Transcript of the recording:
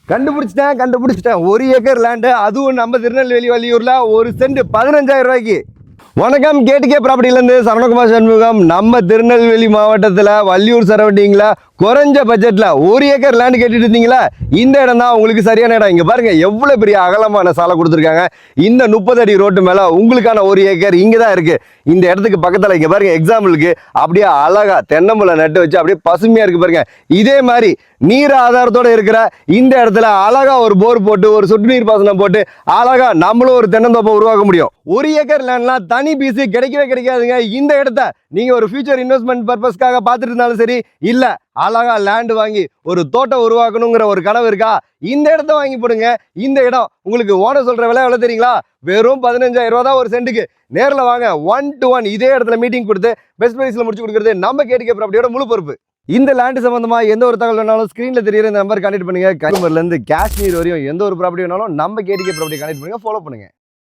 கண்டுபிடிச்சிட்டேன் 1 acre land, அதுவும் நம்ம திருநெல்வேலி வள்ளியூர்ல 1 சென்ட் 15,000 ரூபாய்க்கு. வணக்கம், கேட்டுக்கே ப்ராப்பர்ட்டிலேருந்து சரவணகுமார் சண்முகம். நம்ம திருநெல்வேலி மாவட்டத்தில் வள்ளியூர் சரௌண்டிங்கில் குறைஞ்ச பட்ஜெட்டில் 1 ஏக்கர் லேண்டு கேட்டுட்டு இருந்தீங்களா, இந்த இடம் தான் உங்களுக்கு சரியான இடம். இங்கே பாருங்கள் எவ்வளோ பெரிய அகலமான சாலை கொடுத்துருக்காங்க. இந்த 30 அடி ரோட்டு மேலே உங்களுக்கான 1 ஏக்கர் இங்கே தான் இருக்குது. இந்த இடத்துக்கு பக்கத்தில் இங்கே பாருங்கள், எக்ஸாம்பிளுக்கு அப்படியே அழகாக தென்னம்பழம் நட்டு வச்சு அப்படியே பசுமையாக இருக்குது பாருங்கள். இதே மாதிரி நீர் ஆதாரத்தோடு இருக்கிற இந்த இடத்துல அழகாக ஒரு போர் போட்டு ஒரு சொட்டு நீர் பாசனம் போட்டு அழகாக நம்மளும் ஒரு தென்னந்தோப்பை உருவாக்க முடியும். 1 ஏக்கர் லேண்ட்லாம் தனி பீஸு கிடைக்காதுங்க. இந்த இடத்த நீங்கள் ஒரு ஃபியூச்சர் இன்வெஸ்ட்மெண்ட் பர்பஸ்க்காக பார்த்துட்டு இருந்தாலும் சரி, இல்லை அழகா லேண்டு வாங்கி ஒரு தோட்டம் உருவாக்கணுங்கிற ஒரு கனவு இருக்கா, இந்த இடத்த வாங்கி போடுங்க. இந்த இடம் உங்களுக்கு ஓனர் சொல்ற விலை எவ்வளவு தெரியுங்களா? வெறும் 15,000 ரூபா தான் ஒரு சென்ட்டுக்கு. நேரில் வாங்க, 1 to 1 இதே இடத்துல மீட்டிங் கொடுத்து பெஸ்ட் பிரைஸ்ல முடிச்சு கொடுக்குறது நம்ம கேட்டுக்கே ப்ராப்பர்ட்டியோட முழு பொறுப்பு. இந்த லேண்டு சம்பந்தமா எந்த ஒரு தகவல் வேணாலும் ஸ்கிரீன்ல தெரியுற இந்த நம்பர் கான்டெக்ட் பண்ணுங்க. கன்னியாகுமரியில இருந்து காஷ்மீர் வரையும் எந்த ஒரு ப்ராப்பர்ட்டி வேணாலும் நம்ம கேட்டுக்கே ப்ராப்பர்ட்டி கான்டெக்ட் பண்ணுங்க, ஃபாலோ பண்ணுங்க.